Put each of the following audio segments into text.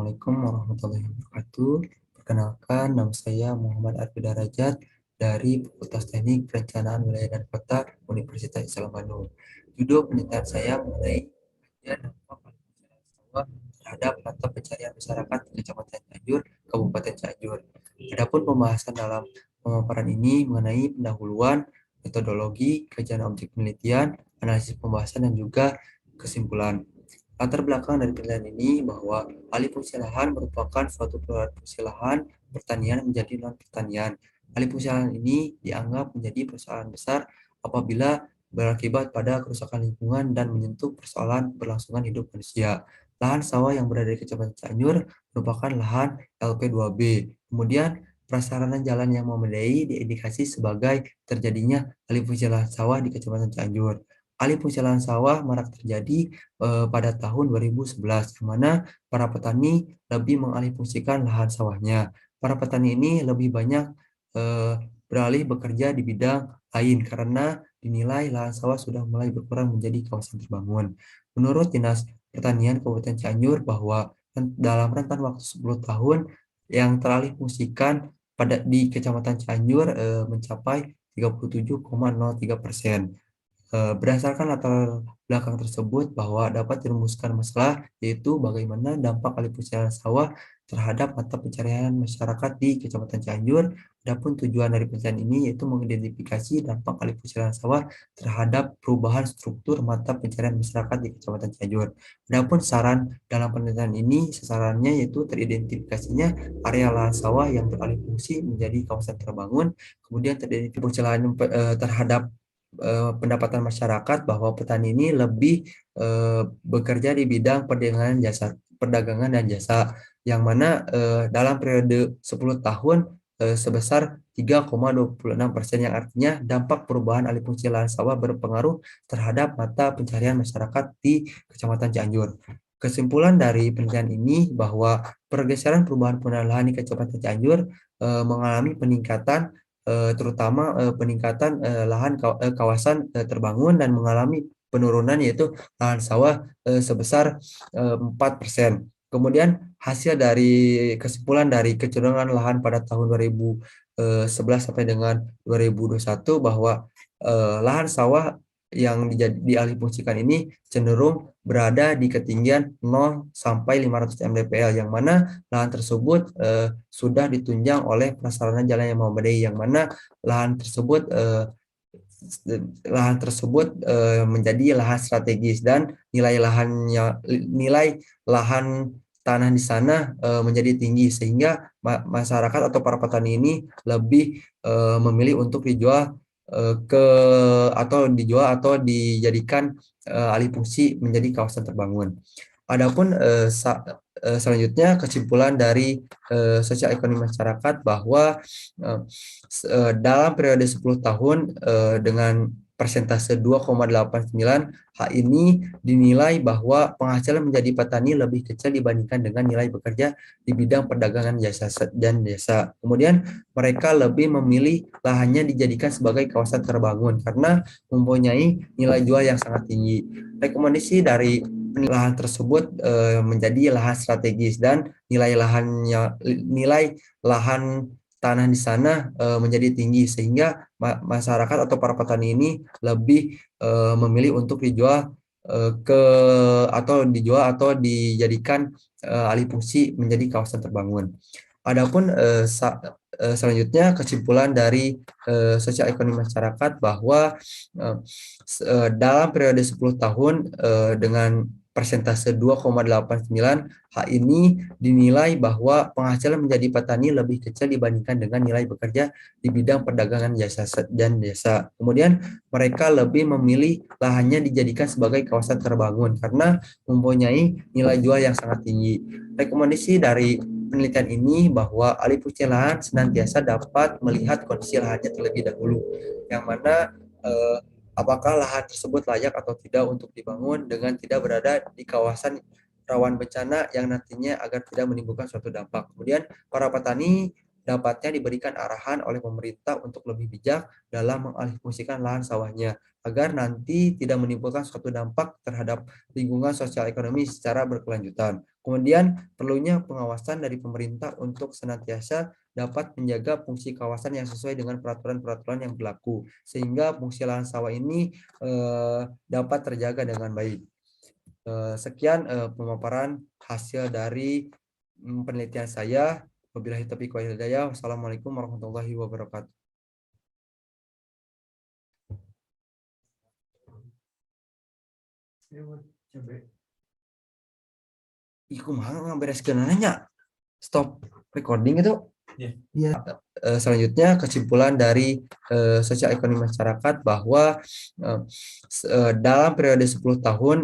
Assalamualaikum warahmatullahi wabarakatuh. Perkenalkan, nama saya Muhammad Arfi Darajat dari Fakultas Teknik Perencanaan Wilayah dan Kota Universitas Islam Bandung. Judul penelitian saya mengenai kajian dampak penyelesaian sawah terhadap mata pencarian masyarakat di Kecamatan Cianjur, Kabupaten Cianjur. Adapun pembahasan dalam pemaparan ini mengenai pendahuluan, metodologi, kajian objek penelitian, analisis pembahasan, dan juga kesimpulan. Latar belakang dari penelitian ini bahwa alih fungsi lahan merupakan suatu perubahan fungsi lahan pertanian menjadi non-pertanian. Alih fungsi lahan ini dianggap menjadi persoalan besar apabila berakibat pada kerusakan lingkungan dan menyentuh persoalan berlangsungan hidup manusia. Lahan sawah yang berada di Kecamatan Cianjur merupakan lahan LP2B. Kemudian prasarana jalan yang memadai diindikasi sebagai terjadinya alih fungsi lahan sawah di Kecamatan Cianjur. Alih fungsi lahan sawah marak terjadi pada tahun 2011, di mana para petani lebih mengalihfungsikan lahan sawahnya. Para petani ini lebih banyak beralih bekerja di bidang lain karena dinilai lahan sawah sudah mulai berkurang menjadi kawasan terbangun. Menurut Dinas Pertanian Kabupaten Cianjur bahwa dalam rentan waktu 10 tahun yang teralih fungsikan di Kecamatan Cianjur mencapai 37,03%. Berdasarkan latar belakang tersebut bahwa dapat dirumuskan masalah yaitu bagaimana dampak alih fungsi lahan sawah terhadap mata pencarian masyarakat di Kecamatan Cianjur. Adapun tujuan dari penelitian ini yaitu mengidentifikasi dampak alih fungsi lahan sawah terhadap perubahan struktur mata pencarian masyarakat di Kecamatan Cianjur. Adapun saran dalam penelitian ini, sasarannya yaitu teridentifikasinya area lahan sawah yang beralih fungsi menjadi kawasan terbangun, kemudian teridentifikasi fungsi lahan terhadap pendapatan masyarakat bahwa petani ini lebih bekerja di bidang perdagangan dan jasa yang mana dalam periode 10 tahun sebesar 3,26%, yang artinya dampak perubahan alih fungsi lahan sawah berpengaruh terhadap mata pencarian masyarakat di Kecamatan Cianjur. Kesimpulan dari penelitian ini bahwa pergeseran perubahan penggunaan lahan di Kecamatan Cianjur mengalami peningkatan, terutama peningkatan lahan kawasan terbangun, dan mengalami penurunan yaitu lahan sawah sebesar 4%. Kemudian hasil dari kesimpulan dari kecenderungan lahan pada tahun 2011 sampai dengan 2021 bahwa lahan sawah yang dialihfungsikan ini cenderung berada di ketinggian 0 sampai 500 mdpl, yang mana lahan tersebut sudah ditunjang oleh prasarana jalan yang memadai, yang mana lahan tersebut menjadi lahan strategis dan nilai lahan tanah di sana menjadi tinggi, sehingga masyarakat atau para petani ini lebih memilih untuk dijual atau dijadikan alih fungsi menjadi kawasan terbangun. Adapun selanjutnya kesimpulan dari sosial ekonomi masyarakat bahwa dalam periode 10 tahun dengan persentase 2,89, hal ini dinilai bahwa penghasilan menjadi petani lebih kecil dibandingkan dengan nilai bekerja di bidang perdagangan dan jasa. Kemudian mereka lebih memilih lahannya dijadikan sebagai kawasan terbangun karena mempunyai nilai jual yang sangat tinggi. Rekomendasi dari lahan tersebut menjadi lahan strategis dan nilai lahan tanah di sana menjadi tinggi, sehingga masyarakat atau para petani ini lebih memilih untuk dijual atau dijadikan alih fungsi menjadi kawasan terbangun. Adapun selanjutnya kesimpulan dari sosial ekonomi masyarakat bahwa dalam periode 10 tahun dengan persentase 2,89, hal ini dinilai bahwa penghasilan menjadi petani lebih kecil dibandingkan dengan nilai bekerja di bidang perdagangan dan jasa. Kemudian mereka lebih memilih lahannya dijadikan sebagai kawasan terbangun karena mempunyai nilai jual yang sangat tinggi. Rekomendasi dari penelitian ini bahwa alih fungsi lahan senantiasa dapat melihat kondisi lahannya terlebih dahulu, yang mana apakah lahan tersebut layak atau tidak untuk dibangun dengan tidak berada di kawasan rawan bencana yang nantinya agar tidak menimbulkan suatu dampak. Kemudian para petani dapatnya diberikan arahan oleh pemerintah untuk lebih bijak dalam mengalihfungsikan lahan sawahnya agar nanti tidak menimbulkan suatu dampak terhadap lingkungan sosial ekonomi secara berkelanjutan. Kemudian perlunya pengawasan dari pemerintah untuk senantiasa dapat menjaga fungsi kawasan yang sesuai dengan peraturan-peraturan yang berlaku, sehingga fungsi lahan sawah ini dapat terjaga dengan baik. Sekian pemaparan hasil dari penelitian saya. Wabillahi taufiq wal hidayah. Wassalamualaikum warahmatullahi wabarakatuh. Ih, kumaha ngabereskeun nanya. Stop recording itu. Iya. Selanjutnya kesimpulan dari sosial ekonomi masyarakat bahwa dalam periode 10 tahun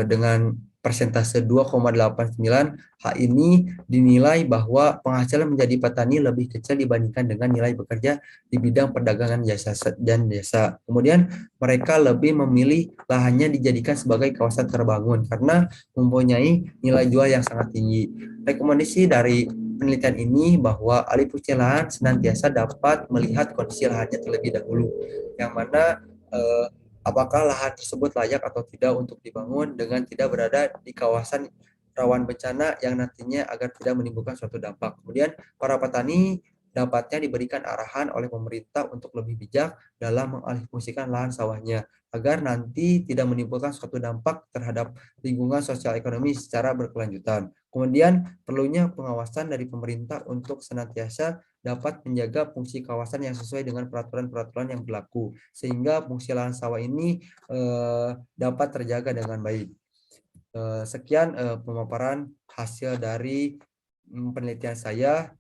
dengan persentase 2,89 hal ini dinilai bahwa penghasilan menjadi petani lebih kecil dibandingkan dengan nilai bekerja di bidang perdagangan jasa dan jasa. Kemudian mereka lebih memilih lahannya dijadikan sebagai kawasan terbangun karena mempunyai nilai jual yang sangat tinggi. Rekomendasi dari penelitian ini bahwa ahli fungsi lahan senantiasa dapat melihat kondisi lahannya terlebih dahulu, yang mana apakah lahan tersebut layak atau tidak untuk dibangun dengan tidak berada di kawasan rawan bencana yang nantinya agar tidak menimbulkan suatu dampak. Kemudian para petani dapatnya diberikan arahan oleh pemerintah untuk lebih bijak dalam mengalihfungsikan lahan sawahnya agar nanti tidak menimbulkan suatu dampak terhadap lingkungan sosial ekonomi secara berkelanjutan. Kemudian perlunya pengawasan dari pemerintah untuk senantiasa dapat menjaga fungsi kawasan yang sesuai dengan peraturan-peraturan yang berlaku, sehingga fungsi lahan sawah ini dapat terjaga dengan baik. Sekian pemaparan hasil dari penelitian saya.